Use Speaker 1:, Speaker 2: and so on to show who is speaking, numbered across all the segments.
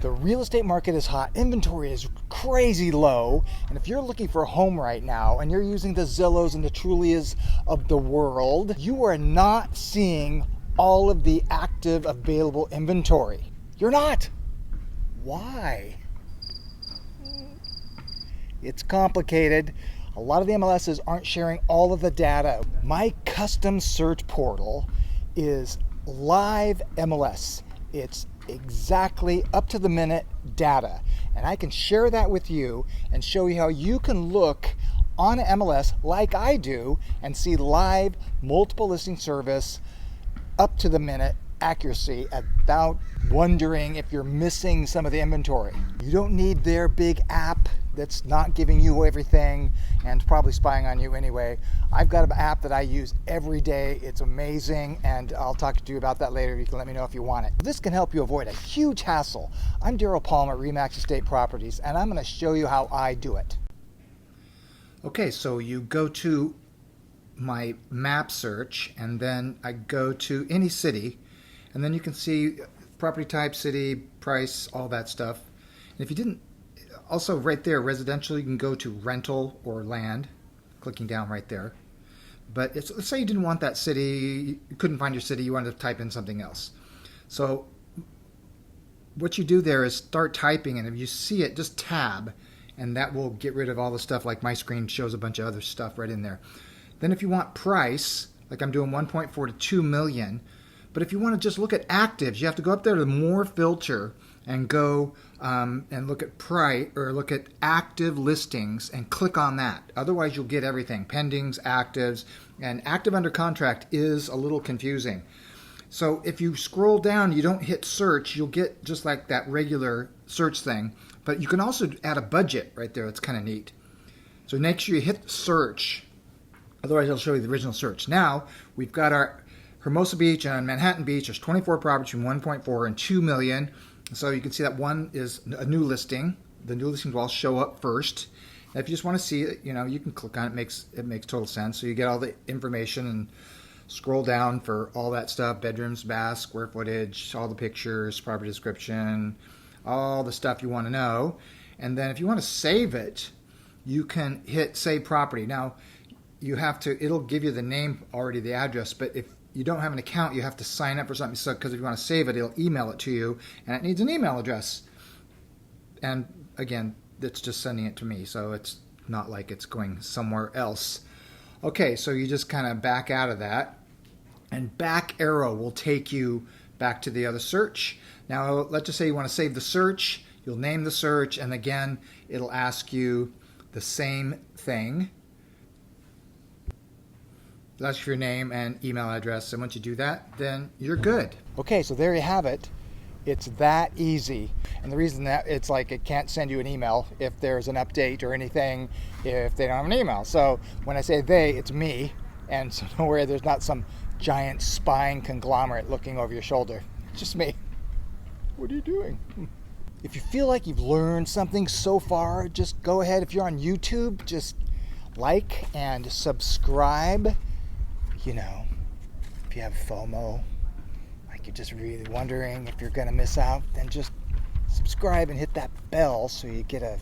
Speaker 1: The real estate market is hot, inventory is crazy low, and if you're looking for a home right now and you're using the Zillows and the Trulias of the world, you are not seeing all of the active available inventory. You're not. Why? It's complicated. A lot of the MLSs aren't sharing all of the data. My custom search portal is live MLS. It's exactly up to the minute data, and I can share that with you and show you how you can look on MLS like I do and see live multiple listing service up to the minute accuracy without wondering if you're missing some of the inventory. You don't need their big app that's not giving you everything and probably spying on you anyway. I've got an app that I use every day. It's amazing, and I'll talk to you about that later. You can let me know if you want it. This can help you avoid a huge hassle. I'm Daryl Palmer at RE/MAX Estate Properties, and I'm going to show you how I do it. Okay, so you go to my map search, and then I go to any city, and then you can see property type, city, price, all that stuff. And if you didn't, also right there, residential, you can go to rental or land, clicking down right there. But let's say you didn't want that city, you couldn't find your city, you wanted to type in something else. So what you do there is start typing, and if you see it, just tab, and that will get rid of all the stuff. Like my screen shows a bunch of other stuff right in there. Then if you want price, like I'm doing 1.4 to 2 million, but if you want to just look at actives, you have to go up there to more filter and go and look at price, or look at active listings and click on that. Otherwise you'll get everything, pendings, actives, and active under contract is a little confusing. So if you scroll down, you don't hit search, you'll get just like that regular search thing, but you can also add a budget right there. It's kind of neat. So make sure you hit search, otherwise it'll show you the original search. Now we've got our Hermosa Beach and Manhattan Beach. There's 24 properties from 1.4 and 2 million. So you can see that one is a new listing. The new listings will all show up first. And if you just want to see it, you can click on it. It makes total sense. So you get all the information and scroll down for all that stuff: bedrooms, baths, square footage, all the pictures, property description, all the stuff you want to know. And then if you want to save it, you can hit save property. Now you have to, it'll give you the name already, the address, but if you don't have an account, you have to sign up for something. So, because if you want to save it, it'll email it to you, and it needs an email address. And again, it's just sending it to me, so it's not like it's going somewhere else. Okay, so you just kind of back out of that, and back arrow will take you back to the other search. Now, let's just say you want to save the search. You'll name the search, and again, it'll ask you the same thing. That's your name and email address, and once you do that, then you're good. Okay, so there you have it. It's that easy. And the reason that it's like it can't send you an email if there's an update or anything if they don't have an email. So when I say they, it's me, and so don't worry, there's not some giant spying conglomerate looking over your shoulder. It's just me. What are you doing? If you feel like you've learned something so far, just go ahead. If you're on YouTube, just like and subscribe. If you have FOMO, like you're just really wondering if you're going to miss out, then just subscribe and hit that bell so you get a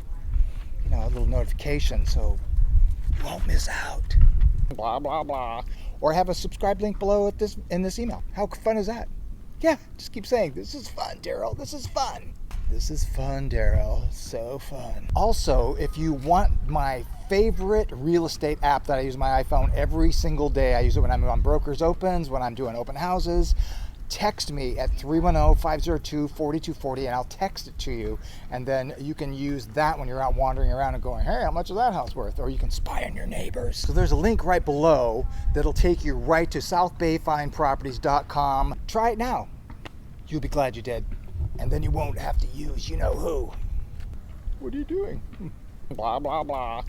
Speaker 1: little notification so you won't miss out. Blah, blah, blah. Or have a subscribe link below in this email. How fun is that? Yeah, just keep saying, this is fun, Daryl. This is fun. This is fun, Daryl. So fun. Also, if you want my favorite real estate app that I use on my iPhone every single day, I use it when I'm on Brokers Opens, when I'm doing open houses, text me at 310-502-4240 and I'll text it to you. And then you can use that when you're out wandering around and going, hey, how much is that house worth? Or you can spy on your neighbors. So there's a link right below that'll take you right to southbayfineproperties.com. Try it now. You'll be glad you did. And then you won't have to use you know who. What are you doing? Blah, blah, blah.